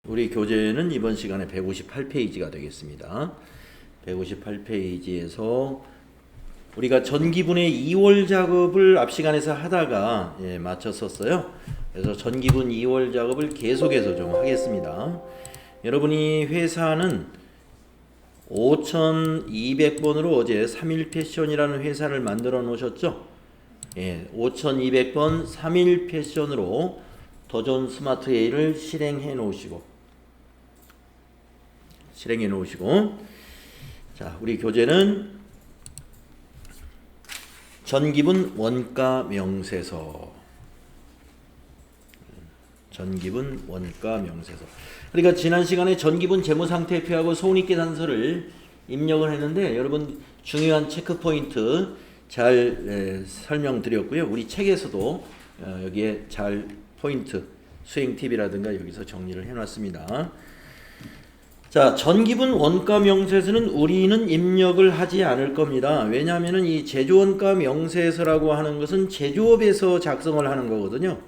우리 교재는 이번 시간에 158페이지가 되겠습니다. 158페이지에서 우리가 전기분의 2월 작업을 앞 시간에서 하다가 마쳤었어요. 그래서 전기분 2월 작업을 계속해서 좀 하겠습니다. 여러분이 회사는 5200번으로 어제 3일 패션이라는 회사를 만들어 놓으셨죠? 5200번 3일 패션으로 더존 스마트 A를 실행해 놓으시고 자, 우리 교재는 전기분 원가 명세서. 그러니까 지난 시간에 전기분 재무상태표하고 손익계산서를 입력을 했는데 여러분 중요한 체크 포인트 잘 설명드렸고요. 우리 책에서도 여기에 잘 포인트 수행 팁이라든가 여기서 정리를 해놨습니다. 자, 전기분 원가 명세서는 우리는 입력을 하지 않을 겁니다. 왜냐하면 이 제조원가 명세서라고 하는 것은 제조업에서 작성을 하는 거거든요.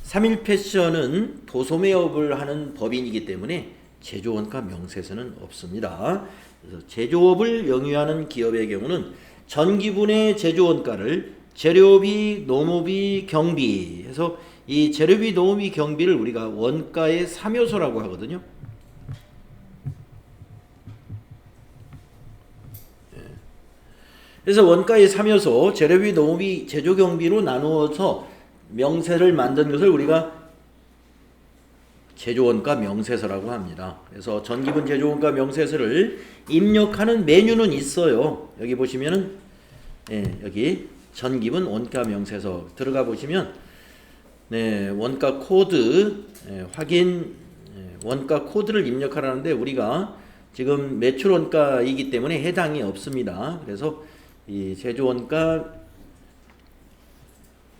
3일 패션은 도소매업을 하는 법인이기 때문에 제조원가 명세서는 없습니다. 그래서 제조업을 영위하는 기업의 경우는 전기분의 제조원가를 재료비, 노무비, 경비 해서 이 재료비, 노무비, 경비를 우리가 원가의 3요소라고 하거든요. 그래서 원가의 3요소, 재료비, 노무비, 제조경비로 나누어서 명세를 만든 것을 우리가 제조원가 명세서라고 합니다. 그래서 전기분 제조원가 명세서를 입력하는 메뉴는 있어요. 여기 보시면은 여기 전기분 원가 명세서 들어가 보시면 원가 코드 확인 원가 코드를 입력하라는데 우리가 지금 매출 원가이기 때문에 해당이 없습니다. 그래서 이 제조원가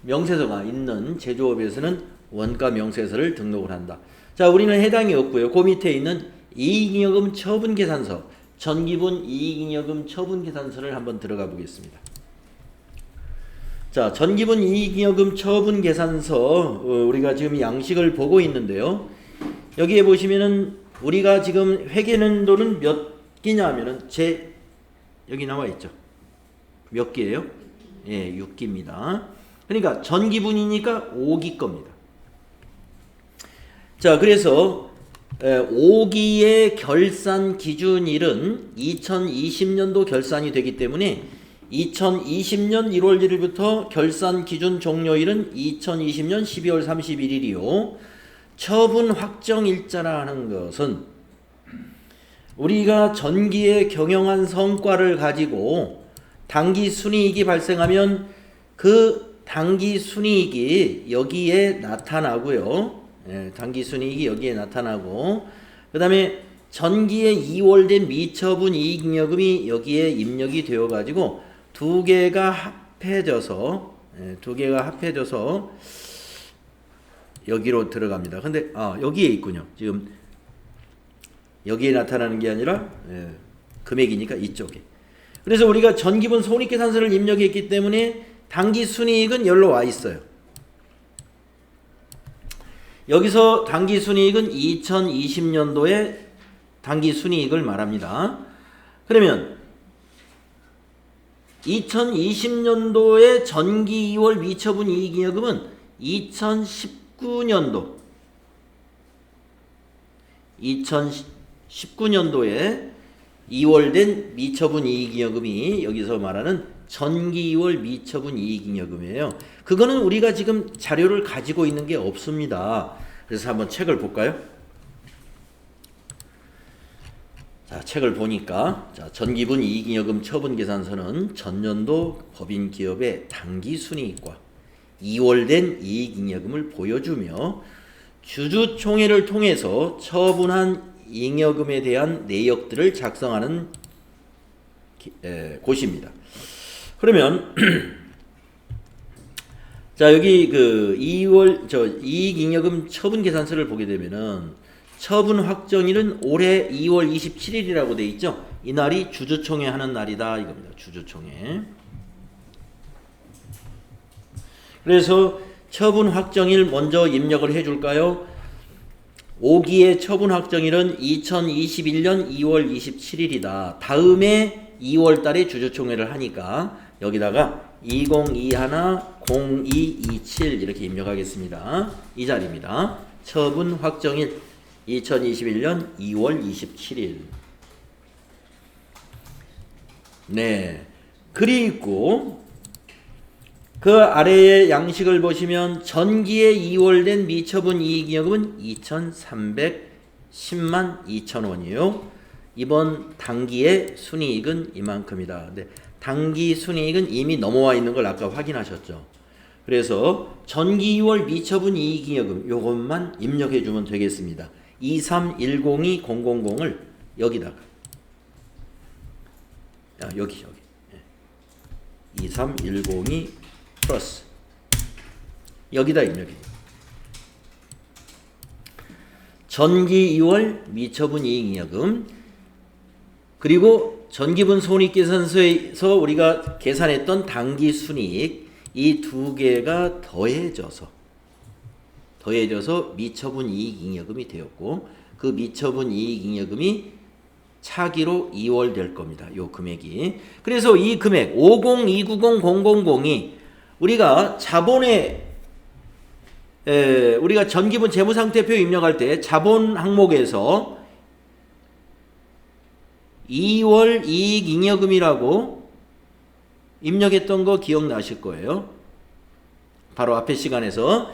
명세서가 있는 제조업에서는 원가 명세서를 등록을 한다. 자, 우리는 해당이 없고요. 그 밑에 있는 이익잉여금 처분계산서, 전기분 이익잉여금 처분계산서를 한번 들어가 보겠습니다. 자, 전기분 이익잉여금 처분계산서 우리가 지금 양식을 보고 있는데요. 여기에 보시면은 우리가 지금 회계년도는 몇 기냐면은 여기 나와 있죠. 몇 기예요? 6기입니다. 그러니까 전기분이니까 5기 겁니다. 자, 그래서 5기의 결산 기준일은 2020년도 결산이 되기 때문에 2020년 1월 1일부터 결산 기준 종료일은 2020년 12월 31일이요. 처분 확정일자라는 것은 우리가 전기에 경영한 성과를 가지고 당기 순이익이 발생하면 그 당기 순이익이 여기에 나타나고요. 당기 순이익이 여기에 나타나고 그 다음에 전기에 이월된 미처분 이익잉여금이 여기에 입력이 되어 가지고 두 개가 합해져서 여기로 들어갑니다. 근데 여기에 있군요. 지금 여기에 나타나는 게 아니라 금액이니까 이쪽에. 그래서 우리가 전기분 손익계산서를 입력했기 때문에 당기 순이익은 여기로 와 있어요. 여기서 당기 순이익은 2020년도의 당기 순이익을 말합니다. 그러면 2020년도의 전기 2월 미처분 이익잉여금은 2019년도에 2월된 미처분 이익잉여금이 여기서 말하는 전기 2월 미처분 이익잉여금이에요. 그거는 우리가 지금 자료를 가지고 있는 게 없습니다. 그래서 한번 책을 볼까요? 자, 책을 보니까 전기분 이익잉여금 처분계산서는 전년도 법인 기업의 당기 순이익과 2월된 이익잉여금을 보여주며 주주총회를 통해서 처분한 잉여금에 대한 내역들을 작성하는 곳입니다. 그러면 자, 여기 그 2월 이익잉여금 처분계산서를 보게 되면은 처분 확정일은 올해 2월 27일이라고 돼 있죠. 이날이 주주총회 하는 날이다 이겁니다. 주주총회. 그래서 처분 확정일 먼저 입력을 해줄까요? 5기의 처분 확정일은 2021년 2월 27일이다. 다음에 2월 달에 주주총회를 하니까 여기다가 2021-0227 이렇게 입력하겠습니다. 이 자리입니다. 처분 확정일 2021년 2월 27일. 네. 그리고 그 아래의 양식을 보시면 전기에 2월 된 미처분 이익잉여금은 2,310만 2천원이에요. 이번 당기의 순이익은 이만큼이다. 근데 당기 순이익은 이미 넘어와 있는 걸 아까 확인하셨죠. 그래서 전기 2월 미처분 이익잉여금 요것만 입력해 주면 되겠습니다. 23102-000을 여기다가 여기 23102 플러스 여기다 입력해. 전기 2월 미처분 이익잉여금 그리고 전기분 손익계산서에서 우리가 계산했던 당기 순이익 이 두 개가 더해져서 미처분 이익잉여금이 되었고 그 미처분 이익잉여금이 차기로 2월 될 겁니다. 요 금액이. 그래서 이 금액 50290-000이 우리가 자본에 우리가 전기분 재무상태표 입력할 때 자본 항목에서 2월 이익잉여금이라고 입력했던 거 기억나실 거예요. 바로 앞에 시간에서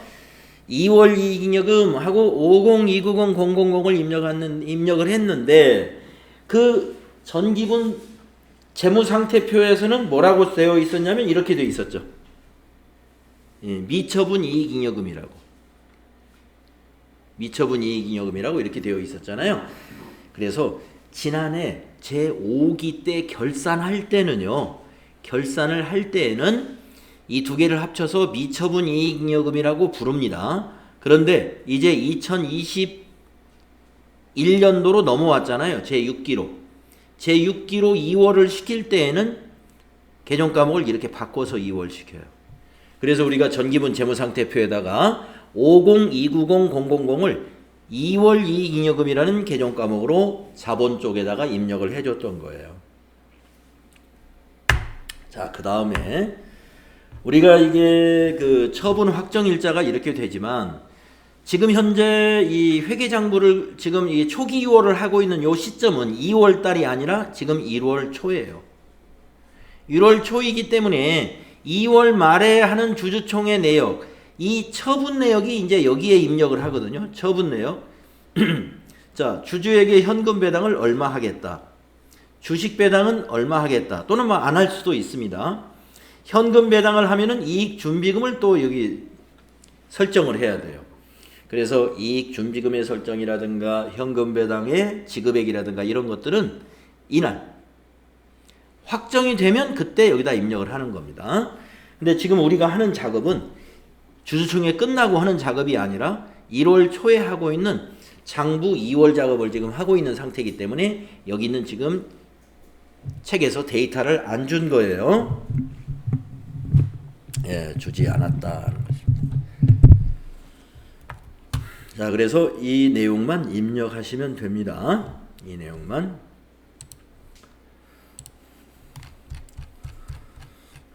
2월 이익잉여금 하고 50290-000을 입력을 했는데 그 전기분 재무상태표에서는 뭐라고 되어 있었냐면 이렇게 되어 있었죠. 미처분 이익잉여금이라고. 미처분 이익잉여금이라고 이렇게 되어 있었잖아요. 그래서 지난해 제5기 때 결산을 할 때에는 이 두 개를 합쳐서 미처분 이익잉여금이라고 부릅니다. 그런데 이제 2021년도로 넘어왔잖아요. 제6기로 2월을 시킬 때에는 개정 과목을 이렇게 바꿔서 2월 시켜요. 그래서 우리가 전기분 재무상태표에다가 50290-000을 2월 이익잉여금이라는 개정 과목으로 자본 쪽에다가 입력을 해줬던 거예요. 자, 그 다음에 우리가 이게 그 처분 확정일자가 이렇게 되지만 지금 현재 이 회계장부를 지금 이 초기 2월을 하고 있는 요 시점은 2월 달이 아니라 지금 1월 초예요. 1월 초이기 때문에 2월 말에 하는 주주총회 내역, 이 처분 내역이 이제 여기에 입력을 하거든요. 처분 내역. 자, 주주에게 현금 배당을 얼마 하겠다. 주식 배당은 얼마 하겠다. 또는 뭐 안 할 수도 있습니다. 현금 배당을 하면은 이익 준비금을 또 여기 설정을 해야 돼요. 그래서 이익 준비금의 설정이라든가 현금 배당의 지급액이라든가 이런 것들은 이날 확정이 되면 그때 여기다 입력을 하는 겁니다. 근데 지금 우리가 하는 작업은 주주총회 끝나고 하는 작업이 아니라 1월 초에 하고 있는 장부 2월 작업을 지금 하고 있는 상태이기 때문에 여기는 지금 책에서 데이터를 안 준 거예요. 예, 주지 않았다는 것입니다. 자, 그래서 이 내용만 입력하시면 됩니다. 이 내용만.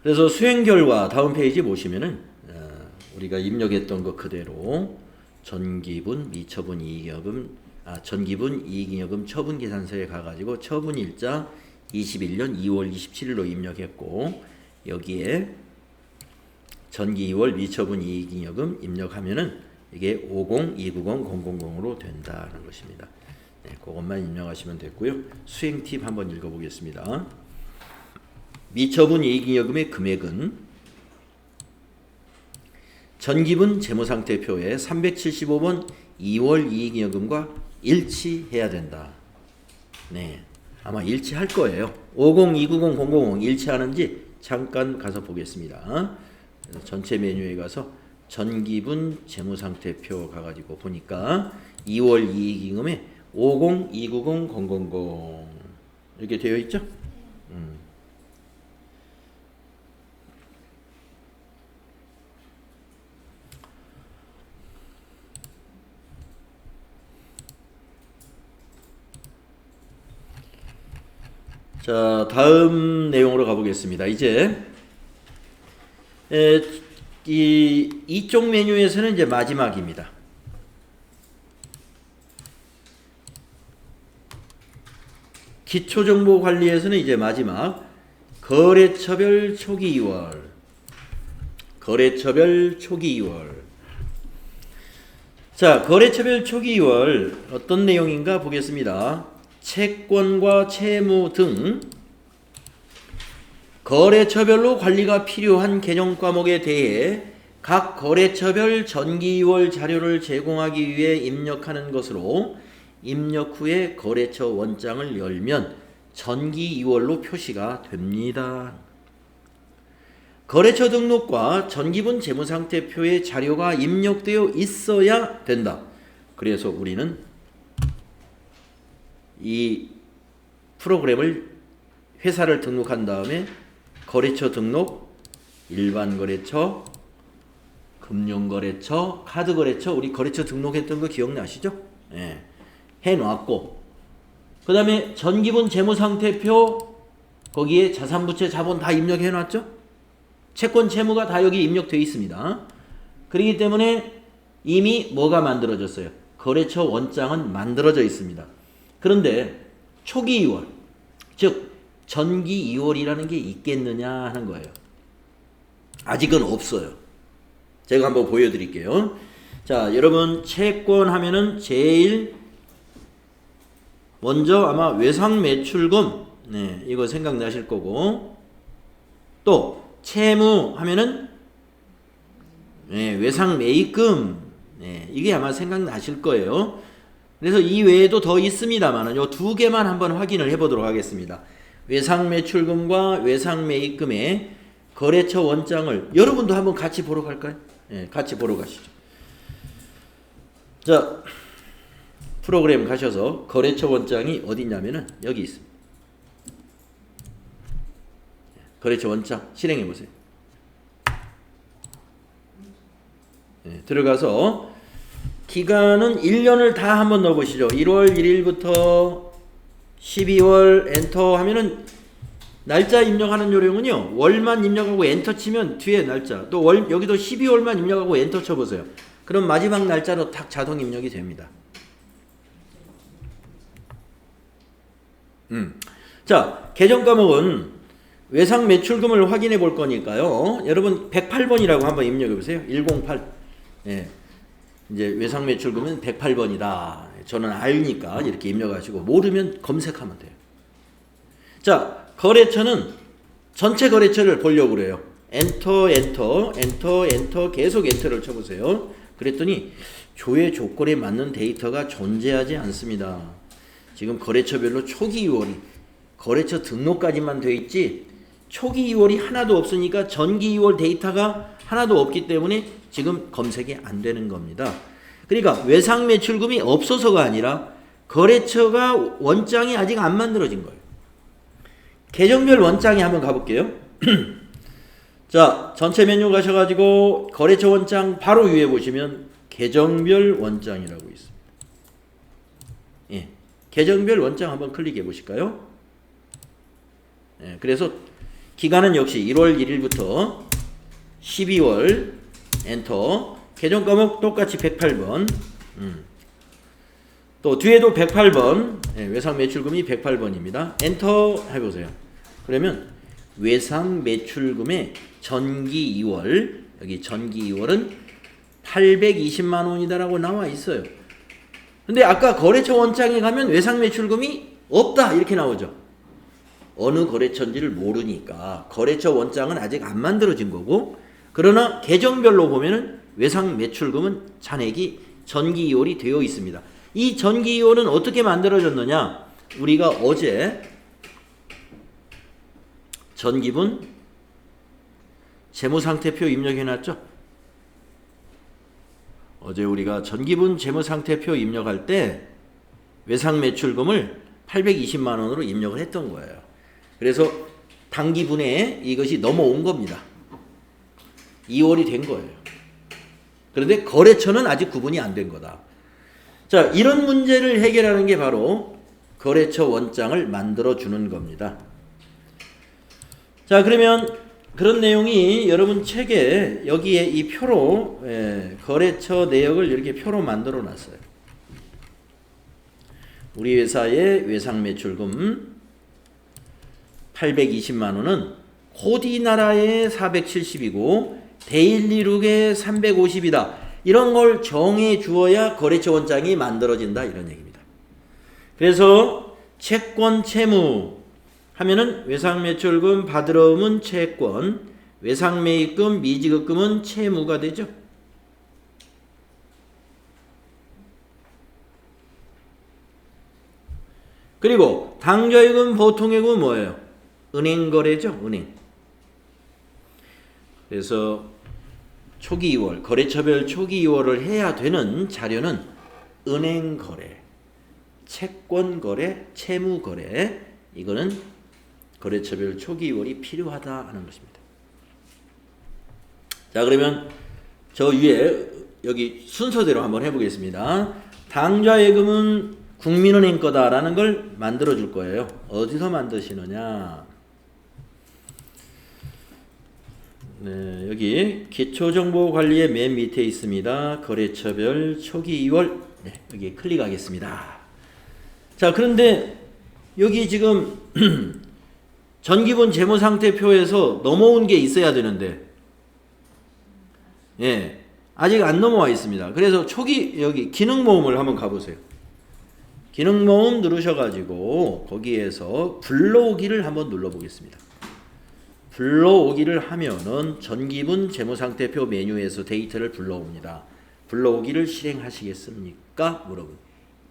그래서 수행 결과 다음 페이지 보시면은 우리가 입력했던 것 그대로 전기분 미처분 이익잉여금 전기분 이익잉여금 처분 계산서에 가가지고 처분 일자 21년 2월 27일로 입력했고 여기에 전기 2월 미처분 이익잉여금 입력하면은 이게 50290-000으로 된다는 것입니다. 네, 그것만 입력하시면 됐고요. 수행 팁 한번 읽어보겠습니다. 미처분 이익잉여금의 금액은 전기분 재무상태표에 375번 2월 이익잉여금과 일치해야 된다. 네, 아마 일치할 거예요. 50290-000 일치하는지 잠깐 가서 보겠습니다. 그래서 전체 메뉴에 가서 전기분 재무상태표 가가지고 보니까 2월 이익잉여금에 50290-000 이렇게 되어 있죠? 자, 다음 내용으로 가보겠습니다. 이제 이쪽 메뉴에서는 이제 마지막입니다. 기초정보관리에서는 이제 마지막 거래처별 초기 2월. 거래처별 초기 2월. 자, 거래처별 초기 2월 어떤 내용인가 보겠습니다. 채권과 채무 등 거래처별로 관리가 필요한 개정 과목에 대해 각 거래처별 전기 2월 자료를 제공하기 위해 입력하는 것으로 입력 후에 거래처 원장을 열면 전기 2월로 표시가 됩니다. 거래처 등록과 전기분 재무상태표의 자료가 입력되어 있어야 된다. 그래서 우리는 이 프로그램을 회사를 등록한 다음에 거래처 등록, 일반 거래처, 금융거래처, 카드거래처, 우리 거래처 등록했던 거 기억나시죠? 예. 해놨고, 그 다음에 전기분 재무상태표, 거기에 자산부채 자본 다 입력해놨죠? 채권 채무가 다 여기 입력되어 있습니다. 그렇기 때문에 이미 뭐가 만들어졌어요? 거래처 원장은 만들어져 있습니다. 그런데 초기 2월, 즉 전기 2월이라는 게 있겠느냐 하는 거예요. 아직은 없어요. 제가 한번 보여드릴게요. 자, 여러분 채권 하면은 제일 먼저 아마 외상매출금, 네, 이거 생각나실 거고, 또 채무 하면은 네, 외상매입금, 네, 이게 아마 생각나실 거예요. 그래서 이 외에도 더 있습니다만 요 두 개만 한번 확인을 해보도록 하겠습니다. 외상매출금과 외상매입금의 거래처 원장을 여러분도 한번 같이 보러 갈까요? 네, 같이 보러 가시죠. 자, 프로그램 가셔서 거래처 원장이 어디 있냐면은 여기 있습니다. 거래처 원장 실행해 보세요. 네, 들어가서 기간은 1년을 다 한번 넣어보시죠. 1월 1일부터 12월 엔터 하면은 날짜 입력하는 요령은요. 월만 입력하고 엔터 치면 뒤에 날짜, 또 월 여기도 12월만 입력하고 엔터 쳐보세요. 그럼 마지막 날짜로 딱 자동 입력이 됩니다. 자, 개정 과목은 외상 매출금을 확인해 볼 거니까요. 여러분 108번이라고 한번 입력해 보세요. 108. 예. 이제 외상 매출금은 108번이다. 저는 알니까 이렇게 입력하시고 모르면 검색하면 돼요. 자, 거래처는 전체 거래처를 보려고 그래요. 엔터 엔터 엔터 엔터 계속 엔터를 쳐보세요. 그랬더니 조회 조건에 맞는 데이터가 존재하지 않습니다. 지금 거래처별로 초기 2월이 거래처 등록까지만 돼 있지 초기 2월이 하나도 없으니까 전기 2월 데이터가 하나도 없기 때문에 지금 검색이 안 되는 겁니다. 그러니까 외상 매출금이 없어서가 아니라 거래처가 원장이 아직 안 만들어진 거예요. 계정별 원장에 한번 가볼게요. 자, 전체 메뉴 가셔가지고 거래처 원장 바로 위에 보시면 계정별 원장이라고 있습니다. 예, 계정별 원장 한번 클릭해 보실까요? 예, 그래서 기간은 역시 1월 1일부터 12월 엔터. 계정 과목 똑같이 108번. 또 뒤에도 108번. 예, 외상 매출금이 108번입니다. 엔터 해보세요. 그러면 외상 매출금의 전기 2월, 여기 전기 2월은 820만 원이다라고 나와 있어요. 근데 아까 거래처 원장에 가면 외상 매출금이 없다 이렇게 나오죠. 어느 거래처인지를 모르니까 거래처 원장은 아직 안 만들어진 거고, 그러나 계정별로 보면은 외상 매출금은 잔액이 전기 2월이 되어 있습니다. 이 전기 2월은 어떻게 만들어졌느냐? 우리가 어제 전기분 재무상태표 입력해놨죠? 어제 우리가 전기분 재무상태표 입력할 때 외상 매출금을 820만 원으로 입력을 했던 거예요. 그래서 당기분에 이것이 넘어온 겁니다. 2월이 된 거예요. 그런데 거래처는 아직 구분이 안 된 거다. 자, 이런 문제를 해결하는 게 바로 거래처 원장을 만들어 주는 겁니다. 자, 그러면 그런 내용이 여러분 책에 여기에 이 표로 거래처 내역을 이렇게 표로 만들어 놨어요. 우리 회사의 외상 매출금 820만 원은 코디나라의 470이고 데일리룩의 350이다. 이런 걸 정해 주어야 거래처 원장이 만들어진다 이런 얘기입니다. 그래서 채권 채무 하면은 외상 매출금 받으러 오면 채권, 외상 매입금, 미지급금은 채무가 되죠. 그리고 당좌예금, 보통예금은 뭐예요? 은행 거래죠, 은행. 그래서 초기 2월, 거래처별 초기 2월을 해야 되는 자료는 은행 거래, 채권 거래, 채무 거래, 이거는 거래처별 초기 2월이 필요하다 하는 것입니다. 자, 그러면 저 위에 여기 순서대로 한번 해보겠습니다. 당좌예금은 국민은행 거다라는 걸 만들어 줄 거예요. 어디서 만드시느냐? 네, 여기 기초정보관리의 맨 밑에 있습니다. 거래처별 초기 2월. 네, 여기 클릭하겠습니다. 자, 그런데 여기 지금 전기분 재무상태표에서 넘어온 게 있어야 되는데, 예, 아직 안 넘어와 있습니다. 그래서 초기 여기 기능모음을 한번 가보세요. 기능모음 누르셔가지고 거기에서 불러오기를 한번 눌러보겠습니다. 불러오기를 하면은 전기분 재무상태표 메뉴에서 데이터를 불러옵니다. 불러오기를 실행하시겠습니까? 물어보면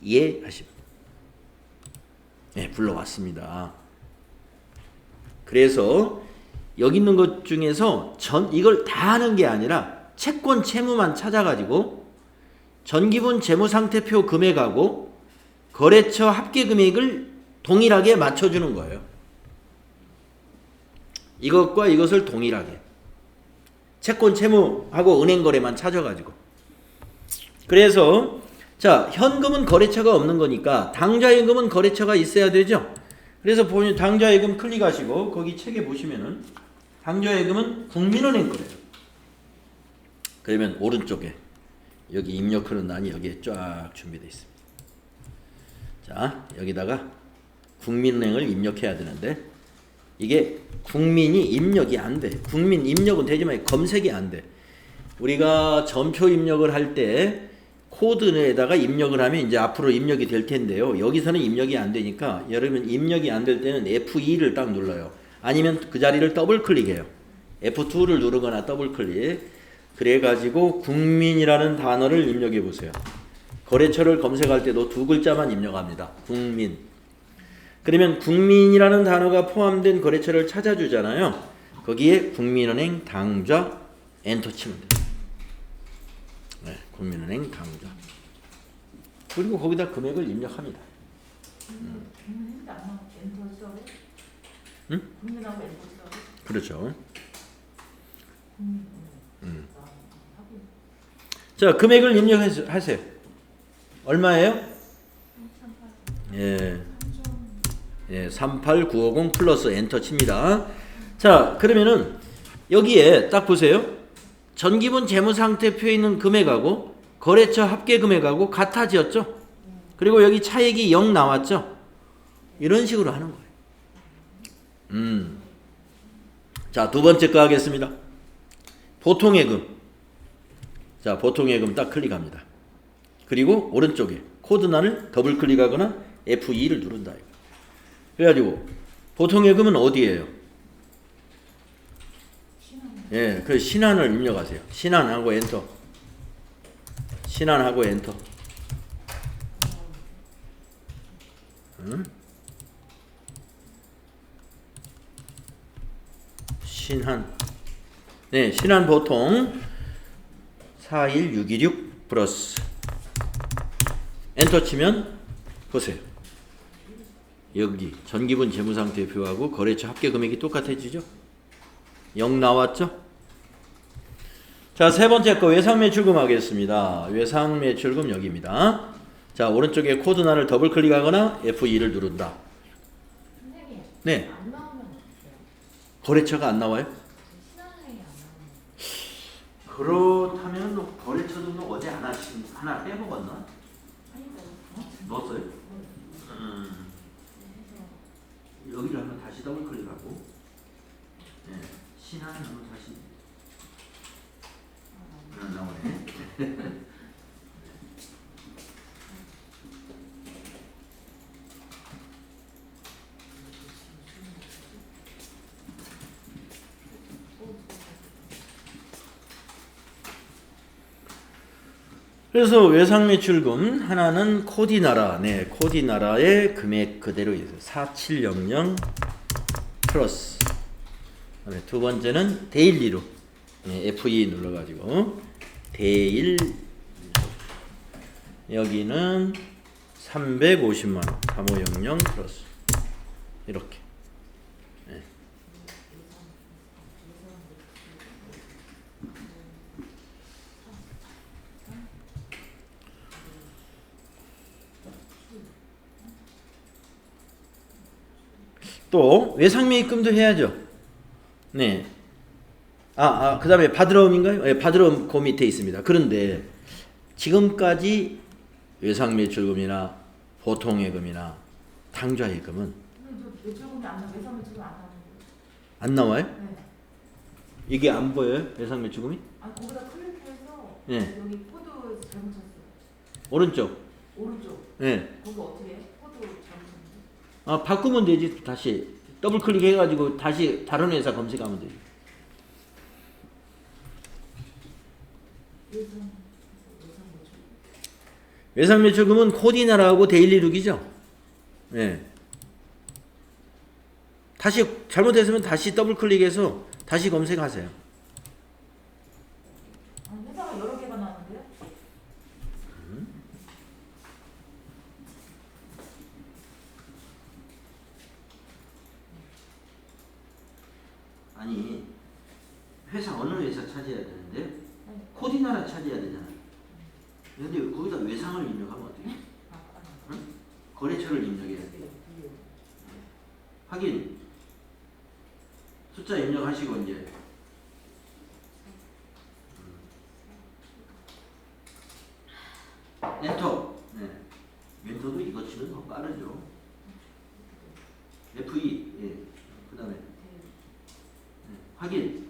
예 하십니다. 네, 불러왔습니다. 그래서 여기 있는 것 중에서 이걸 다 하는 게 아니라 채권 채무만 찾아가지고 전기분 재무상태표 금액하고 거래처 합계 금액을 동일하게 맞춰주는 거예요. 이것과 이것을 동일하게. 채권 채무하고 은행 거래만 찾아가지고. 그래서 자, 현금은 거래처가 없는 거니까 당좌예금은 거래처가 있어야 되죠. 그래서 보면 당좌예금 클릭하시고 거기 책에 보시면은 당좌예금은 국민은행 거래요. 그러면 오른쪽에 여기 입력하는 란이 여기에 쫙 준비되어 있습니다. 자, 여기다가 국민은행을 입력해야 되는데 이게 국민이 입력이 안 돼. 국민 입력은 되지만 검색이 안 돼. 우리가 전표 입력을 할 때 코드에다가 입력을 하면 이제 앞으로 입력이 될 텐데요. 여기서는 입력이 안 되니까 여러분 입력이 안 될 때는 F2를 딱 눌러요. 아니면 그 자리를 더블 클릭해요. F2를 누르거나 더블 클릭. 그래가지고 국민이라는 단어를 입력해 보세요. 거래처를 검색할 때도 두 글자만 입력합니다. 국민. 그러면 국민이라는 단어가 포함된 거래처를 찾아주잖아요. 거기에 국민은행 당좌 엔터 치면 돼요. 네, 국민은행 당좌. 그리고 거기다 금액을 입력합니다. 응? 그렇죠. 자, 금액을 입력하세요. 얼마예요? 예. 예, 38950 플러스 엔터 칩니다. 자, 그러면은 여기에 딱 보세요. 전기분 재무상태표에 있는 금액하고 거래처 합계 금액하고 같아졌죠? 그리고 여기 차액이 0 나왔죠? 이런 식으로 하는 거예요. 자, 두 번째 거 하겠습니다. 보통예금. 자, 보통예금 딱 클릭합니다. 그리고 오른쪽에 코드란을 더블 클릭하거나 F2를 누른다. 그래가지고 보통예금은 어디예요? 예, 그 신한을 입력하세요. 신한하고 엔터. 신한하고 엔터. 응? 신한. 네, 신한 보통 41626 플러스 엔터 치면 보세요. 여기 전기분 재무상태표하고 거래처 합계 금액이 똑같아지죠? 0 나왔죠? 자, 세 번째 거 외상매출금 하겠습니다. 외상매출금 여기입니다. 자, 오른쪽에 코드란을 더블 클릭하거나 F2를 누른다. 선생님, 네. 안 나오면 어떡해요? 거래처가 안 나와요? 신한은행이 안 나오는. 그렇다면 거래처 등록 어제 하나 빼먹었나? 아닌가요? 넣었어요? 여기를 한번 다시 더블 클릭하고 네, 신한 한번 다시 나오네. 그래서 외상매출금 하나는 코디나라, 네, 코디나라의 금액 그대로 있어요. 4700 플러스. 그다음에 두 번째는 데일리로, 네, F2 눌러가지고 데일. 여기는 350만 원, 3500 플러스. 이렇게. 네. 또 외상매입금도 해야죠. 네. 그 다음에 바드럼인가요? 네, 바드럼 그 밑에 있습니다. 그런데 지금까지 외상매출금이나 보통예금이나 당좌예금은 매출금이 안 나와. 외상매출금 안 나오는 거예요. 안 나와요? 네. 이게 안 보여요? 외상매출금이? 아 거기다 클릭해서 네. 여기 코드 잘못 쳤어요. 오른쪽. 오른쪽. 네. 거기 어떻게 해? 코드 잘못 쳤는데. 바꾸면 되지. 다시 더블 클릭해가지고 다시 다른 회사 검색하면 되지. 외상매출금은 코디나라하고 데일리룩이죠. 네. 다시 잘못했으면 다시 더블 클릭해서 다시 검색하세요. 아니 회사가 여러 개가 나는데요? 아니 회사 어느 회사 찾아야 되는데 아니, 코디나라 찾아야 되잖아. 근데 거기다 외상을 입력하면 어떻게? 응? 거래처를 입력해야 돼. 확인. 숫자 입력하시고 이제 엔터. 네. 엔터도 이거 치면 더 빠르죠. F2. 예. 그다음에 확인.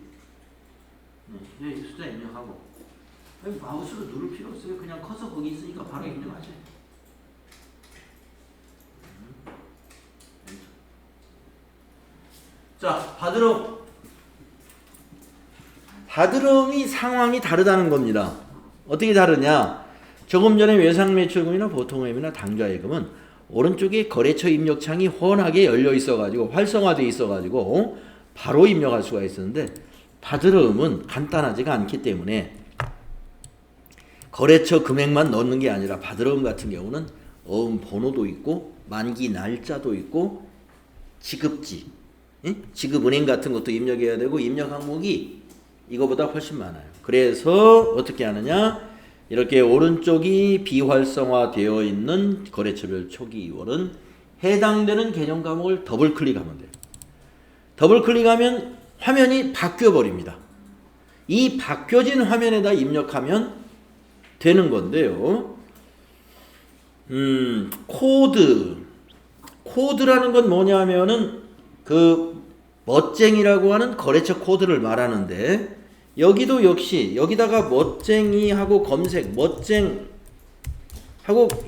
네. 숫자 입력하고. 아니, 마우스로 누를 필요 없어요. 그냥 커서 거기 있으니까 바로 입력하세요. 자, 바드럼이 상황이 다르다는 겁니다. 어떻게 다르냐? 조금 전에 외상매출금이나 보통예금이나 당좌예금은 오른쪽에 거래처 입력창이 훤하게 열려 있어가지고 활성화되어 있어가지고 바로 입력할 수가 있었는데 바드럼은 간단하지가 않기 때문에 거래처 금액만 넣는 게 아니라 바드럼 같은 경우는 어음 번호도 있고 만기 날짜도 있고 지급지, 지급은행 같은 것도 입력해야 되고 입력 항목이 이거보다 훨씬 많아요. 그래서 어떻게 하느냐? 이렇게 오른쪽이 비활성화되어 있는 거래처별 초기 2월은 해당되는 개념 과목을 더블 클릭하면 돼요. 더블 클릭하면 화면이 바뀌어 버립니다. 이 바뀌어진 화면에다 입력하면 되는 건데요. 코드라는 건 뭐냐면은 그 멋쟁이라고 하는 거래처 코드를 말하는데 여기도 역시 여기다가 멋쟁이하고 검색 멋쟁하고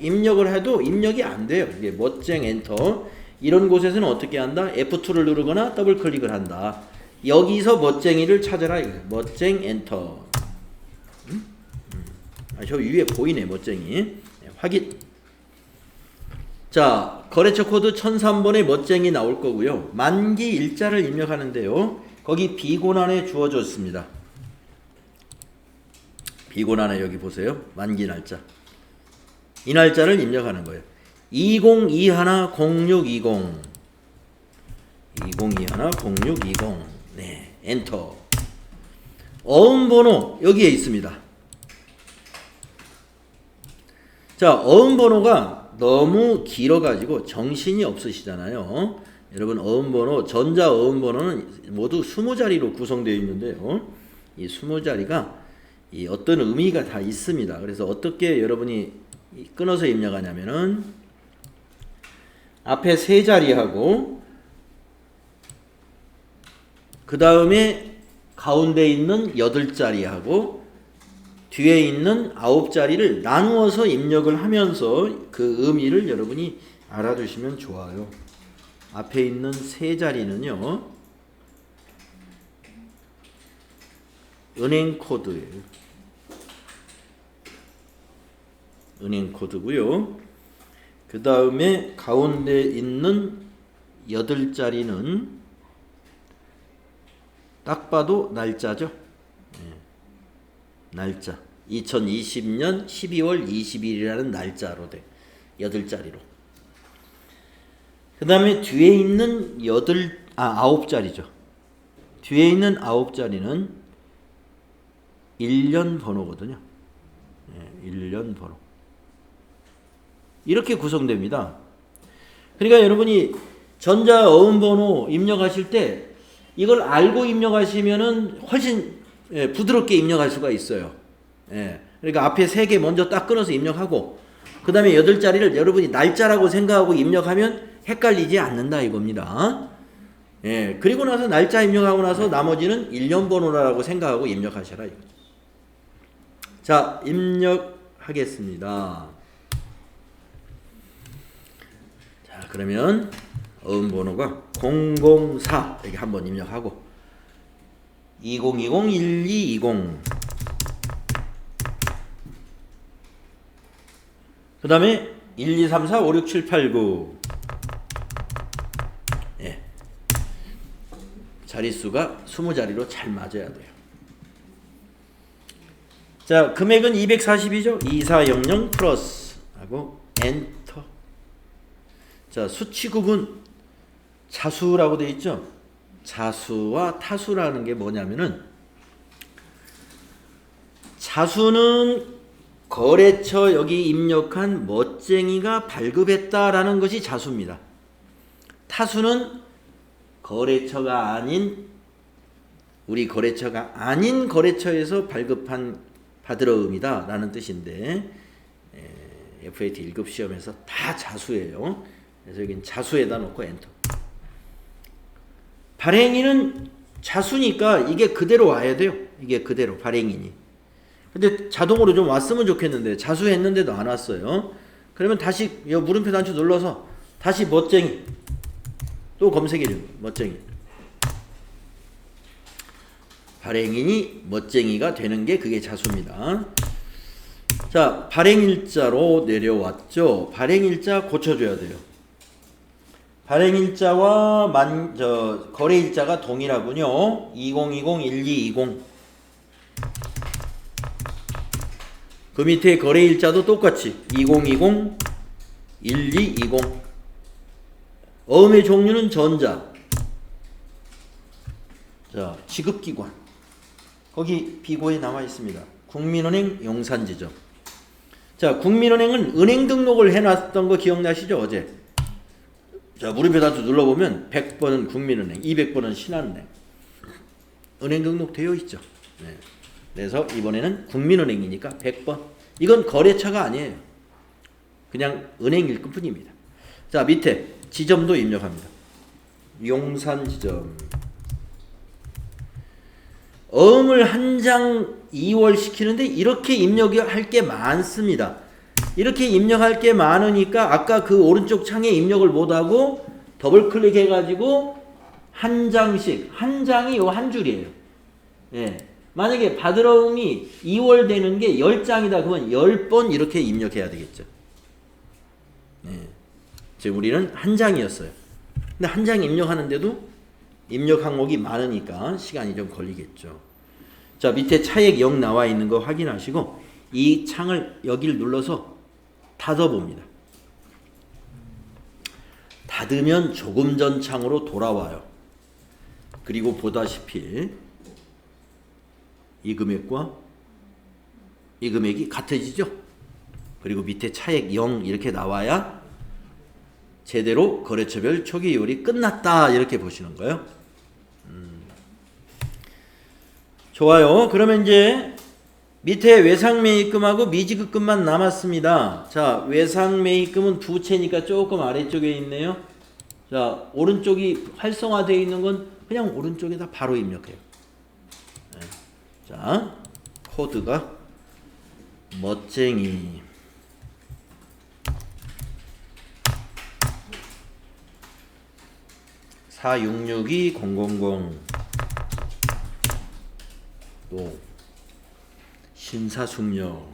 입력을 해도 입력이 안 돼요. 이게 멋쟁 엔터 이런 곳에서는 어떻게 한다? F2를 누르거나 더블 클릭을 한다. 여기서 멋쟁이를 찾아라. 멋쟁 엔터. 저 위에 보이네 멋쟁이. 네, 확인. 자, 거래처 코드 1003번에 멋쟁이 나올 거고요. 만기 일자를 입력하는데요. 거기 비고난에 주어졌습니다. 비고난에 여기 보세요. 만기 날짜. 이 날짜를 입력하는 거예요. 2021-0620 2021-0620 네, 엔터. 어음번호 여기에 있습니다. 자, 어음번호가 너무 길어가지고 정신이 없으시잖아요. 여러분 어음번호, 전자 어음번호는 모두 20자리로 구성되어 있는데요. 이 20자리가 이 어떤 의미가 다 있습니다. 그래서 어떻게 여러분이 끊어서 입력하냐면은 앞에 3자리하고 그 다음에 가운데 있는 8자리하고 뒤에 있는 9자리를 나누어서 입력을 하면서 그 의미를 여러분이 알아두시면 좋아요. 앞에 있는 3자리는요, 은행 코드예요. 은행 코드고요. 그 다음에 가운데 있는 8자리는 딱 봐도 날짜죠. 날짜 2020년 12월 20일이라는 날짜로 돼. 8자리로. 그 다음에 뒤에 있는 9자리죠. 뒤에 있는 9자리는 1년 번호거든요. 1년 번호. 이렇게 구성됩니다. 그러니까 여러분이 전자 어음 번호 입력하실 때 이걸 알고 입력하시면은 훨씬 부드럽게 입력할 수가 있어요. 그러니까 앞에 3개 먼저 딱 끊어서 입력하고 그 다음에 8자리를 여러분이 날짜라고 생각하고 입력하면 헷갈리지 않는다 이겁니다. 그리고 나서 날짜 입력하고 나서 나머지는 1년 번호라고 생각하고 입력하셔라 이거죠. 자, 입력하겠습니다. 자, 그러면 어음 번호가 004 이렇게 한번 입력하고 2020-1220 그 다음에 12345678 자릿수가 20자리로 잘 맞아야 돼요. 자, 금액은 240이죠. 2400 플러스 하고 엔터. 자, 수치 구분 자수라고 되어 있죠. 자수와 타수라는 게 뭐냐면은 자수는 거래처 여기 입력한 멋쟁이가 발급했다라는 것이 자수입니다. 타수는 거래처가 아닌 우리 거래처가 아닌 거래처에서 발급한 받으러음이다 라는 뜻인데 FAT 1급 시험에서 다 자수예요. 그래서 여긴 자수에다 놓고 엔터. 발행인은 자수니까 이게 그대로 와야 돼요. 이게 그대로 발행인이. 근데 자동으로 좀 왔으면 좋겠는데 자수했는데도 안 왔어요. 그러면 다시 이 물음표 단추 눌러서 다시 멋쟁이 또 검색해줘. 멋쟁이. 발행인이 멋쟁이가 되는 게 그게 자수입니다. 자, 발행일자로 내려왔죠. 발행일자 고쳐줘야 돼요. 발행일자와 거래일자가 동일하군요. 2020-1220 그 밑에 거래일자도 똑같이 2020-1220 어음의 종류는 전자. 자, 지급기관 거기 비고에 나와 있습니다. 국민은행 용산지점. 자, 국민은행은 은행 등록을 해놨던 거 기억나시죠? 어제. 자, 물음표 단추 눌러보면 100번은 국민은행, 200번은 신한은행. 은행 등록 되어 있죠. 네. 그래서 이번에는 국민은행이니까 100번. 이건 거래처가 아니에요. 그냥 은행일 뿐입니다. 자, 밑에 지점도 입력합니다. 용산지점. 어음을 한 장 2월 시키는데 이렇게 입력할 게 많습니다. 이렇게 입력할 게 많으니까 아까 그 오른쪽 창에 입력을 못하고 더블 클릭해가지고 한 장씩, 한 장이 요 한 줄이에요. 만약에 받으러음이 2월 되는 게 10장이다 그러면 10번 이렇게 입력해야 되겠죠. 지금 우리는 한 장이었어요. 근데 한 장 입력하는데도 입력 항목이 많으니까 시간이 좀 걸리겠죠. 자, 밑에 차액 0 나와 있는 거 확인하시고 이 창을 여기를 눌러서 닫아봅니다. 닫으면 조금 전 창으로 돌아와요. 그리고 보다시피 이 금액과 이 금액이 같아지죠. 그리고 밑에 차액 0 이렇게 나와야 제대로 거래처별 초기 이월이 끝났다 이렇게 보시는 거예요. 좋아요. 그러면 이제 밑에 외상매입금하고 미지급금만 남았습니다. 자, 외상매입금은 부채니까 조금 아래쪽에 있네요. 자, 오른쪽이 활성화되어 있는 건 그냥 오른쪽에다 바로 입력해요. 네. 자, 코드가 멋쟁이 4662-000 또 신사숙녀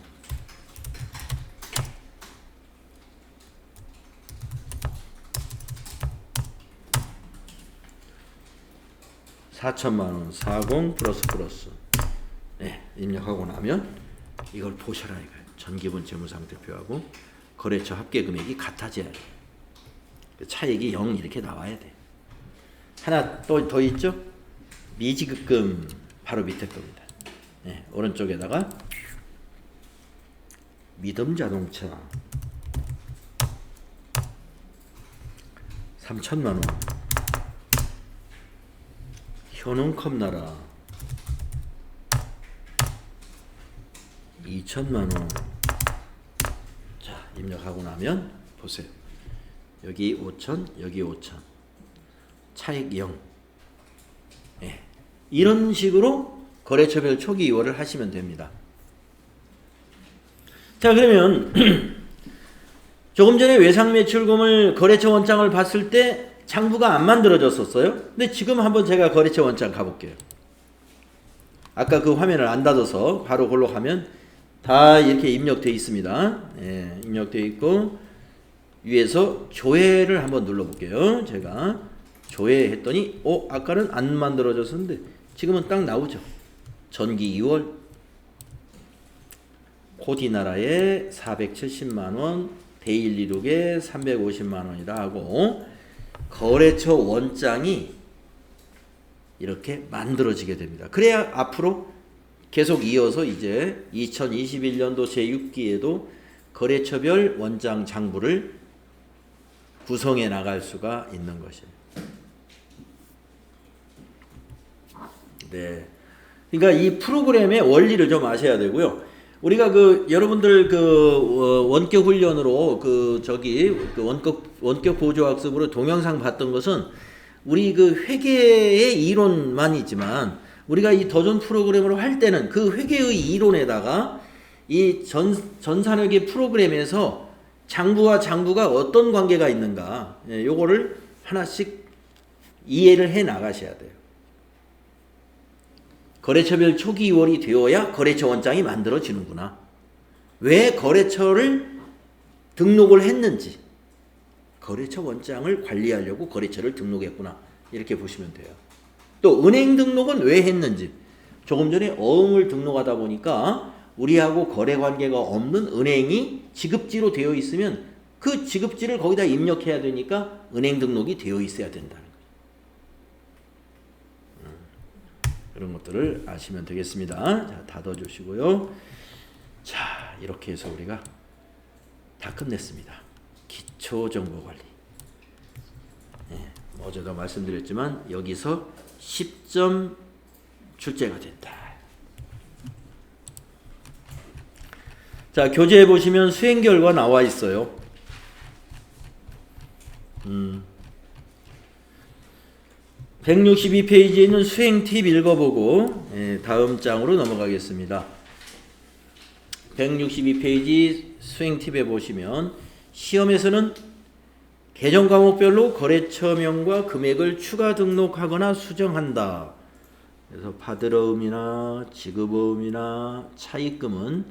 4천만원 40 플러스 네, 입력하고 나면 이걸 보셔라 이거예요. 전기분 재무상태표하고 거래처 합계금액이 같아져야 돼. 차익이 0 이렇게 나와야 돼. 하나 또 더 있죠? 미지급금 바로 밑에 겁니다. 네, 오른쪽에다가 믿음자동차 3천만원 현웅컵나라 2천만원 자 입력하고 나면 보세요. 여기 5천 여기 5천 차익 0 네. 이런 식으로 거래처별 초기 이월을 하시면 됩니다. 자 그러면 조금 전에 외상매출금을 거래처 원장을 봤을 때 장부가 안 만들어졌었어요. 근데 지금 한번 제가 거래처 원장 가볼게요. 아까 그 화면을 안 닫아서 바로 그걸로 가면 다 이렇게 입력되어 있습니다. 예, 입력되어 있고 위에서 조회를 한번 눌러볼게요. 제가 조회했더니 아까는 안 만들어졌었는데 지금은 딱 나오죠. 전기 2월 코디나라에 470만원 데일리룩에 350만원이라 하고 거래처 원장이 이렇게 만들어지게 됩니다. 그래야 앞으로 계속 이어서 이제 2021년도 제6기에도 거래처별 원장 장부를 구성해 나갈 수가 있는 것이에요. 네. 그러니까 이 프로그램의 원리를 좀 아셔야 되고요. 우리가 여러분들 원격 훈련으로 원격 보조학습으로 동영상 봤던 것은 우리 회계의 이론만이지만 우리가 이 더존 프로그램으로 할 때는 그 회계의 이론에다가 이 전산회계 프로그램에서 장부와 장부가 어떤 관계가 있는가 요거를 하나씩 이해를 해 나가셔야 돼요. 거래처별 초기 이월이 되어야 거래처 원장이 만들어지는구나. 왜 거래처를 등록을 했는지 거래처 원장을 관리하려고 거래처를 등록했구나 이렇게 보시면 돼요. 또 은행 등록은 왜 했는지 조금 전에 어음을 등록하다 보니까 우리하고 거래관계가 없는 은행이 지급지로 되어 있으면 그 지급지를 거기다 입력해야 되니까 은행 등록이 되어 있어야 된다는 거예요. 그런 것들을 아시면 되겠습니다. 자, 닫아주시고요. 자, 이렇게 해서 우리가 다 끝냈습니다. 기초정보관리. 네, 어제도 말씀드렸지만 여기서 10점 출제가 됐다. 자, 교재에 보시면 수행 결과 나와 있어요. 162페이지에 있는 수행 팁 읽어보고 다음 장으로 넘어가겠습니다. 162페이지 수행 팁에 보시면 시험에서는 계정 과목별로 거래처명과 금액을 추가 등록하거나 수정한다. 그래서 받으러음이나 지급어음이나 차입금은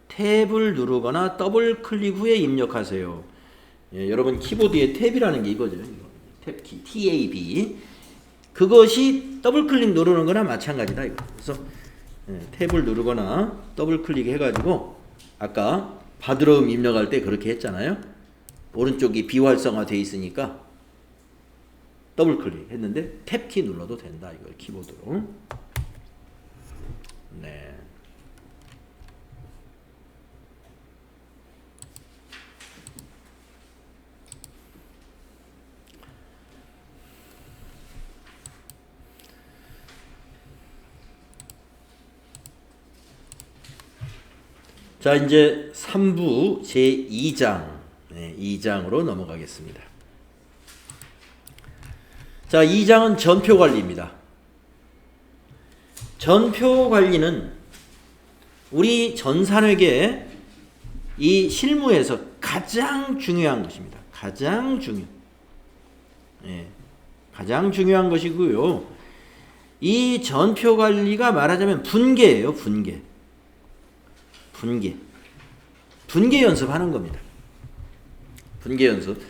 탭을 누르거나 더블 클릭 후에 입력하세요. 여러분 키보드에 탭이라는 게 이거죠. 탭키 TAB. 그것이 더블 클릭 누르는 거나 마찬가지다 이거. 그래서 탭을 누르거나 더블 클릭 해가지고 아까 받으러음 입력할 때 그렇게 했잖아요. 오른쪽이 비활성화 돼 있으니까 더블 클릭 했는데 탭키 눌러도 된다 이거 키보드로. 네. 자, 이제 3부 제2장 2장으로 넘어가겠습니다. 자, 2장은 전표 관리입니다. 전표 관리는 우리 전산회계 이 실무에서 가장 중요한 것입니다. 가장 중요한 것이고요. 이 전표 관리가 말하자면 분계예요. 분계 연습하는 겁니다. 분계 연습.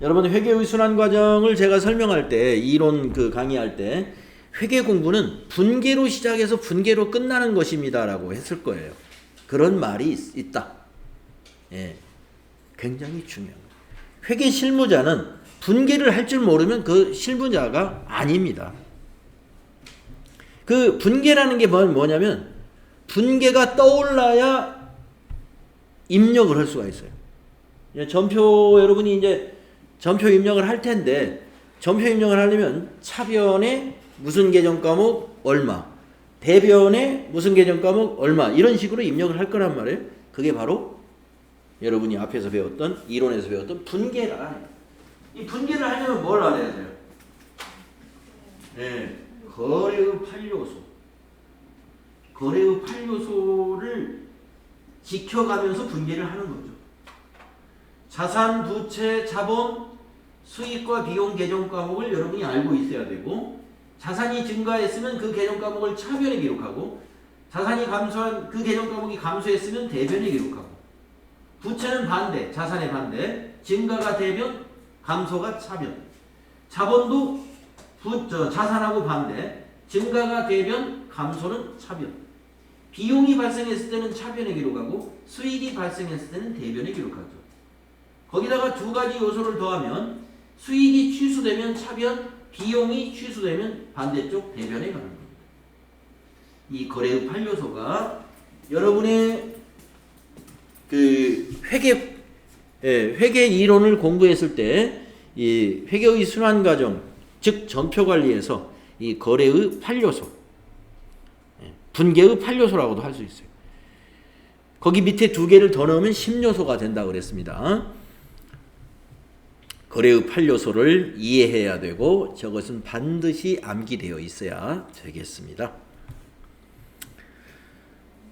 여러분 회계의 순환 과정을 제가 설명할 때 이론 강의할 때 회계 공부는 분계로 시작해서 분계로 끝나는 것입니다라고 했을 거예요. 그런 말이 있다. 굉장히 중요한 거예요. 회계 실무자는 분계를 할 줄 모르면 그 실무자가 아닙니다. 그 분계라는 게 뭐냐면 분계가 떠올라야 입력을 할 수가 있어요. 전표 여러분이 이제 전표 입력을 할 텐데 전표 입력을 하려면 차변에 무슨 계정 과목 얼마, 대변에 무슨 계정 과목 얼마 이런 식으로 입력을 할 거란 말이에요. 그게 바로 여러분이 앞에서 배웠던 이론에서 배웠던 분계라. 이 분계를 하려면 뭘 알아야 돼요? 거래의 8요소. 거래의 8요소를 지켜가면서 분계를 하는 거죠. 자산, 부채, 자본, 수익과 비용 계정 과목을 여러분이 알고 있어야 되고 자산이 증가했으면 그 계정 과목을 차변에 기록하고 자산이 감소한 그 계정 과목이 감소했으면 대변에 기록하고 부채는 반대, 자산의 반대, 증가가 대변, 감소가 차변. 자본도 자산하고 반대, 증가가 대변, 감소는 차변. 비용이 발생했을 때는 차변에 기록하고 수익이 발생했을 때는 대변에 기록하죠. 거기다가 두 가지 요소를 더하면 수익이 취소되면 차변, 비용이 취소되면 반대쪽 대변에 가는 겁니다. 이 거래의 8요소가 여러분의 그 회계 이론을 공부했을 때 이 회계의 순환 과정, 즉 전표 관리에서 이 거래의 8요소, 분계의 8요소라고도 할 수 있어요. 거기 밑에 두 개를 더 넣으면 10요소가 된다고 그랬습니다. 거래의 8요소를 이해해야 되고 저것은 반드시 암기되어 있어야 되겠습니다.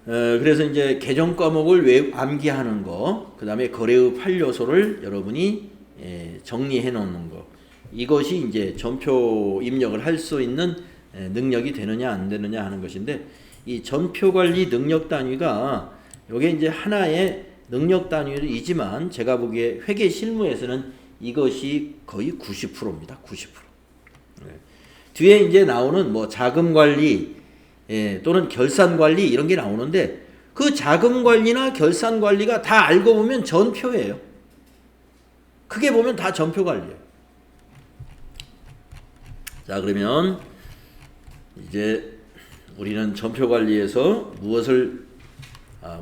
그래서 이제 계정 과목을 암기하는 거, 그 다음에 거래의 8요소를 여러분이 정리해 놓는 거, 이것이 이제 전표 입력을 할 수 있는 능력이 되느냐 안 되느냐 하는 것인데, 이 전표 관리 능력 단위가 이게 이제 하나의 능력 단위이지만 제가 보기에 회계 실무에서는 이것이 거의 90%입니다. 90%. 뒤에 이제 나오는 뭐 자금 관리 또는 결산 관리 이런 게 나오는데 그 자금 관리나 결산 관리가 다 알고 보면 전표예요. 크게 보면 다 전표 관리예요. 자, 그러면 이제 우리는 전표 관리에서 무엇을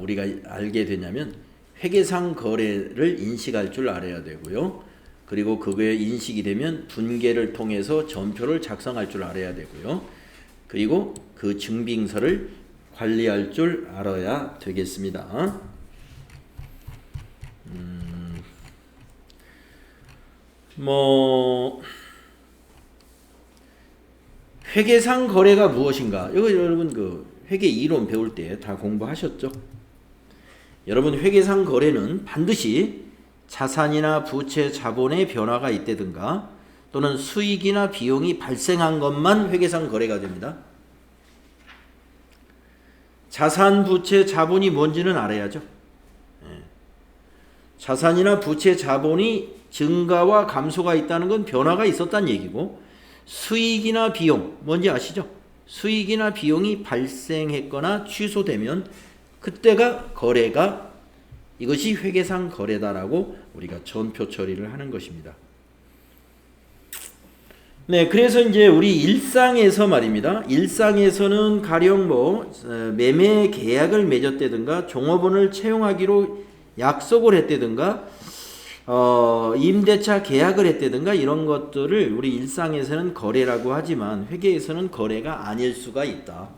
우리가 알게 되냐면 회계상 거래를 인식할 줄 알아야 되고요. 그리고 그게 인식이 되면 분계를 통해서 전표를 작성할 줄 알아야 되고요. 그리고 그 증빙서를 관리할 줄 알아야 되겠습니다. 회계상 거래가 무엇인가? 이거 여러분 그 회계 이론 배울 때 다 공부하셨죠? 여러분 회계상 거래는 반드시 자산이나 부채, 자본의 변화가 있다든가 또는 수익이나 비용이 발생한 것만 회계상 거래가 됩니다. 자산, 부채, 자본이 뭔지는 알아야죠. 자산이나 부채, 자본이 증가와 감소가 있다는 건 변화가 있었다는 얘기고, 수익이나 비용 뭔지 아시죠? 수익이나 비용이 발생했거나 취소되면 그때가 거래가, 이것이 회계상 거래다라고 우리가 전표 처리를 하는 것입니다. 네, 그래서 이제 우리 일상에서 말입니다. 일상에서는 가령 매매 계약을 맺었다든가 종업원을 채용하기로 약속을 했다든가 임대차 계약을 했다든가 이런 것들을 우리 일상에서는 거래라고 하지만 회계에서는 거래가 아닐 수가 있다.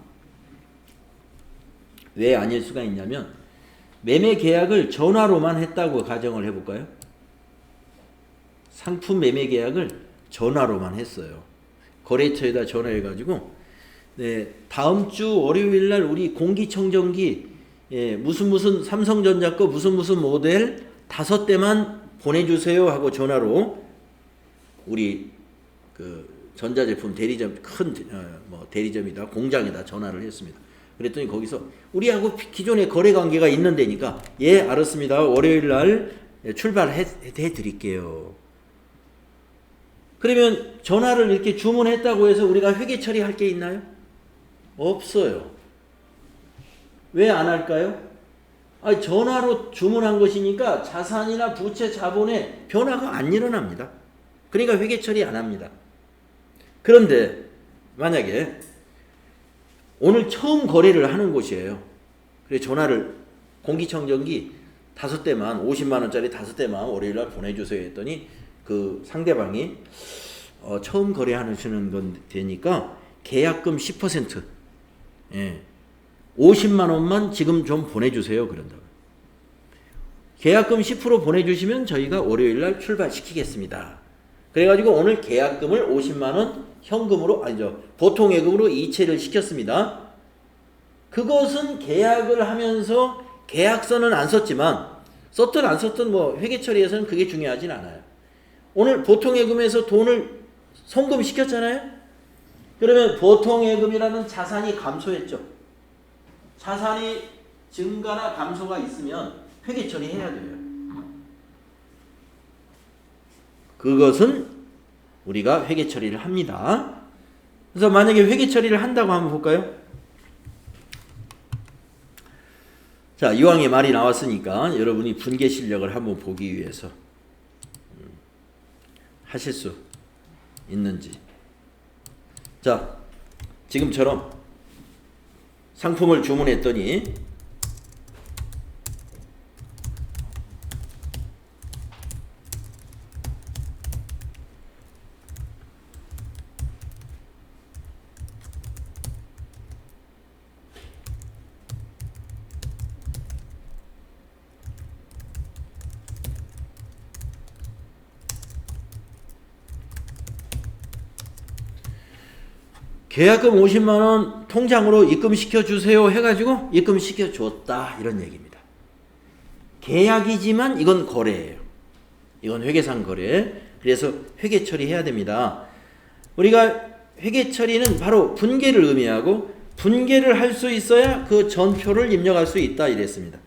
왜 아닐 수가 있냐면 매매 계약을 전화로만 했다고 가정을 해볼까요? 상품 매매 계약을 전화로만 했어요. 거래처에다 전화해가지고 네, 다음 주 월요일 날 우리 공기청정기 무슨 삼성전자 거 무슨 모델 5대만 보내주세요 하고 전화로 우리 그 전자제품 대리점 큰 대리점이다 공장에다 전화를 했습니다. 그랬더니 거기서 우리하고 기존에 거래 관계가 있는 데니까 예 알았습니다. 월요일 날 출발해 드릴게요. 그러면 전화를 이렇게 주문했다고 해서 우리가 회계 처리할 게 있나요? 없어요. 왜 안 할까요? 아니, 전화로 주문한 것이니까 자산이나 부채 자본에 변화가 안 일어납니다. 그러니까 회계 처리 안 합니다. 그런데 만약에 오늘 처음 거래를 하는 곳이에요. 그래서 전화를 공기청정기 5대만 50만 원짜리 5대만 월요일 날 보내주세요 했더니 그 상대방이 처음 거래하시는 건 되니까 계약금 10% 50만 원만 지금 좀 보내주세요 그런다고. 계약금 10% 보내주시면 저희가 월요일 날 출발시키겠습니다. 그래가지고 오늘 계약금을 50만 원 현금으로 보통예금으로 이체를 시켰습니다. 그것은 계약을 하면서 계약서는 안 썼지만 썼든 안 썼든 회계 처리에서는 그게 중요하진 않아요. 오늘 보통예금에서 돈을 송금시켰잖아요. 그러면 보통예금이라는 자산이 감소했죠. 자산이 증가나 감소가 있으면 회계 처리해야 돼요. 그것은 우리가 회계 처리를 합니다. 그래서 만약에 회계 처리를 한다고 한번 볼까요? 자, 이왕에 말이 나왔으니까 여러분이 분계 실력을 한번 보기 위해서 하실 수 있는지. 자, 지금처럼 상품을 주문했더니 계약금 50만 원 통장으로 입금시켜 주세요 해가지고 입금시켜 줬다 이런 얘기입니다. 계약이지만 이건 거래예요. 이건 회계상 거래. 그래서 회계 처리해야 됩니다. 우리가 회계 처리는 바로 분계를 의미하고 분계를 할 수 있어야 그 전표를 입력할 수 있다 이랬습니다.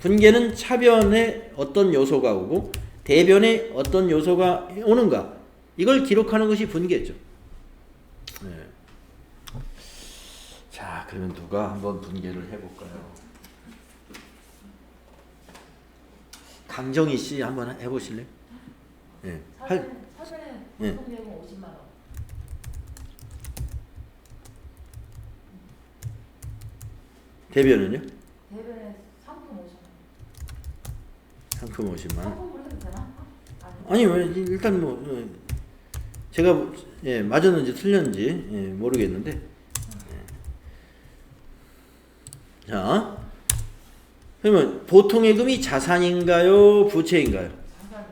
분계는 차변에 어떤 요소가 오고 대변에 어떤 요소가 오는가 이걸 기록하는 것이 분계죠. 자, 그러면 누가 한번 분계를 해볼까요? 강정희 씨 한번 해보실래요? 사전에 보통예금 50만 원. 대변은요? 대변에 상품 50만 원. 상품 50만 원. 상품으로 해도 되나? 아니 일단 제가 맞았는지 틀렸는지 모르겠는데 자 그러면 보통예금이 자산인가요 부채인가요? 자산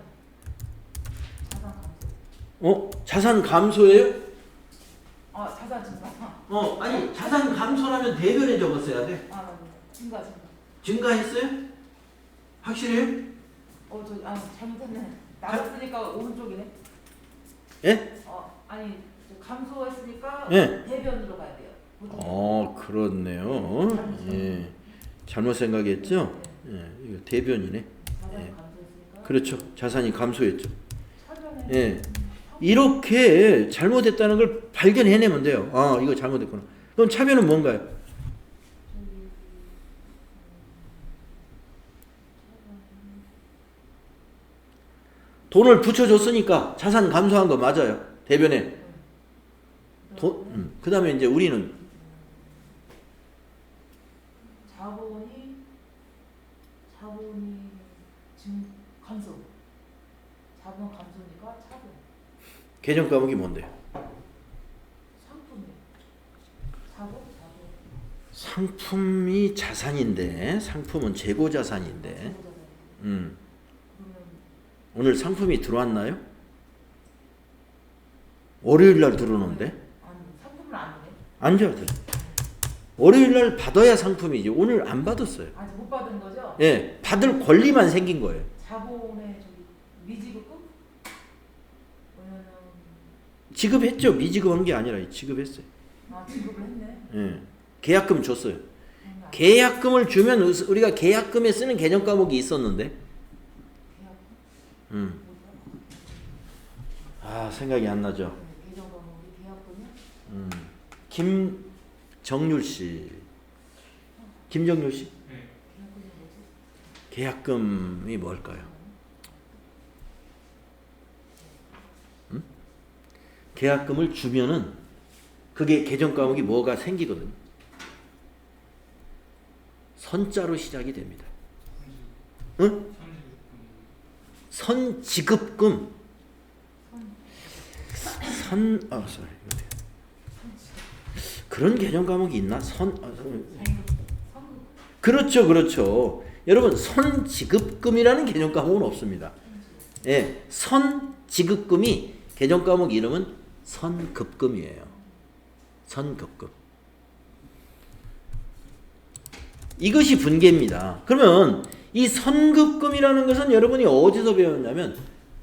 감소. 자산 감소예요? 자산 증가. 아니 자산 감소라면 대변에 적었어야 돼. 맞네. 증가. 증가했어요? 확실해요? 잘못했네. 나갔으니까 오른쪽이네. 예? 아니 감소했으니까 예. 대변으로 가야 돼요. 그렇네요. 예. 잘못 생각했죠? 이거 대변이네. 자산이 감소했으니까. 그렇죠. 자산이 감소했죠. 사전에. 예. 이렇게 잘못했다는 걸 발견해내면 돼요. 이거 잘못했구나. 그럼 차변은 뭔가요? 돈을 붙여줬으니까 자산 감소한 거 맞아요. 대변에. 그 다음에 이제 우리는 자본이 감소. 자본 감소니까 차변. 계정 과목이 뭔데요? 상품이. 자본. 상품이 자산인데, 상품은 재고 자산인데, 그러면 오늘 상품이 들어왔나요? 월요일 날 들어오는데? 아니 상품을 안 해. 안 줘야 돼. 월요일 날 받아야 상품이지. 오늘 안 받았어요. 아직 못 받은 거죠? 예, 받을 권리만 생긴 거예요. 자본의 저기 미지급금? 왜냐면 지급했죠. 미지급한 게 아니라 지급했어요. 지급을 했네. 예, 계약금 줬어요. 아, 계약금을 주면 우리가 계약금에 쓰는 개정 과목이 있었는데, 계약금? 아 생각이 안 나죠. 계정 과목이 계약금이요? 김정률 씨, 김정률 씨, 계약금이 뭐지? 계약금이 뭘까요? 계약금을 주면은 그게 개정 과목이 뭐가 생기거든요. 선자로 시작이 됩니다. 응? 선지급금. sorry. 그런 개정 과목이 있나? 그렇죠, 그렇죠. 여러분, 선지급금이라는 개정 과목은 없습니다. 예, 선지급금이 개정 과목 이름은 선급금이에요. 선급금. 이것이 분계입니다. 그러면 이 선급금이라는 것은 여러분이 어디서 배웠냐면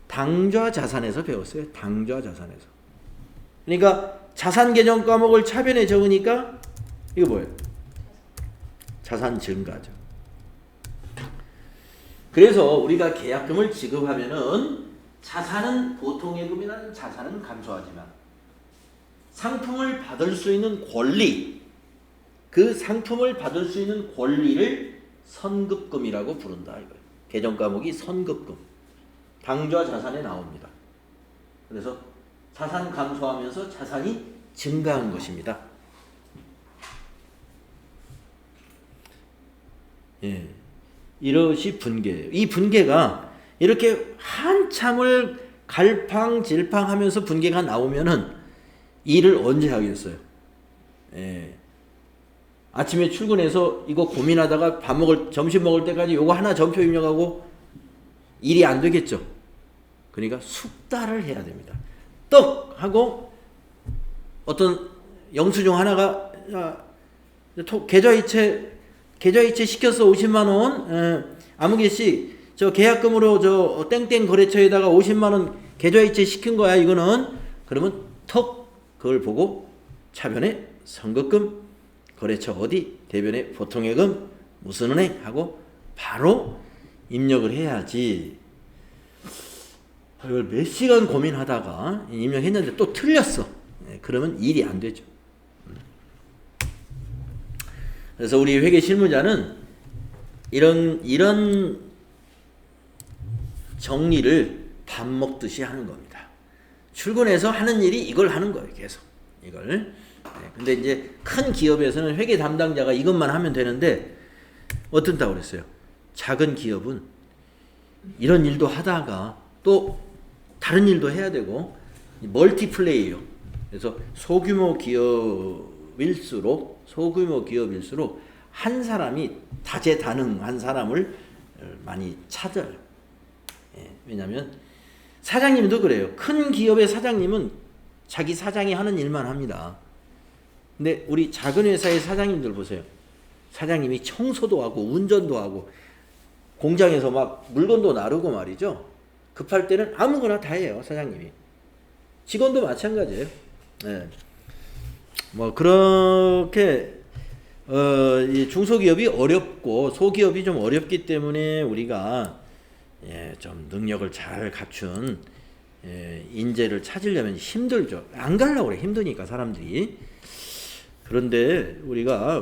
당좌자산에서 배웠어요. 당좌자산에서. 그러니까 자산 개정 과목을 차변에 적으니까 이거 뭐예요? 자산 증가죠. 그래서 우리가 계약금을 지급하면은 자산은 보통예금이라는 자산은 감소하지만 상품을 받을 수 있는 권리, 그 상품을 받을 수 있는 권리를 선급금이라고 부른다 이거예요. 개정 과목이 선급금, 당좌 자산에 나옵니다. 그래서 자산 감소하면서 자산이 증가한 것입니다. 예, 이것이 분계예요. 이 분계가 이렇게 한참을 갈팡질팡하면서 분계가 나오면은 일을 언제 하겠어요? 예. 아침에 출근해서 이거 고민하다가 점심 먹을 때까지 요거 하나 전표 입력하고 일이 안 되겠죠. 그러니까 숙달을 해야 됩니다. 떡 하고 어떤 영수증 하나가 계좌이체 시켰어 50만 원. 아무개씨 저 계약금으로 저 땡땡 거래처에다가 50만 원 계좌이체 시킨 거야 이거는. 그러면 턱 그걸 보고 차변에 선급금 거래처 어디 대변에 보통예금 무슨 은행 하고 바로 입력을 해야지. 이걸 몇 시간 고민하다가 입력했는데 또 틀렸어. 그러면 일이 안 되죠. 그래서 우리 회계 실무자는 이런 정리를 밥 먹듯이 하는 겁니다. 출근해서 하는 일이 이걸 하는 거예요. 계속 이걸. 근데 이제 큰 기업에서는 회계 담당자가 이것만 하면 되는데 어떻다고 그랬어요? 작은 기업은 이런 일도 하다가 또 다른 일도 해야 되고 멀티플레이예요. 그래서 소규모 기업일수록 한 사람이 다재다능한 사람을 많이 찾아요. 왜냐하면 사장님도 그래요. 큰 기업의 사장님은 자기 사장이 하는 일만 합니다. 근데 우리 작은 회사의 사장님들 보세요. 사장님이 청소도 하고 운전도 하고 공장에서 막 물건도 나르고 말이죠. 급할 때는 아무거나 다 해요. 사장님이. 직원도 마찬가지예요. 네. 뭐 그렇게 이 중소기업이 어렵고 소기업이 좀 어렵기 때문에 우리가 좀 능력을 잘 갖춘 인재를 찾으려면 힘들죠. 안 가려고 그래. 힘드니까 사람들이. 그런데 우리가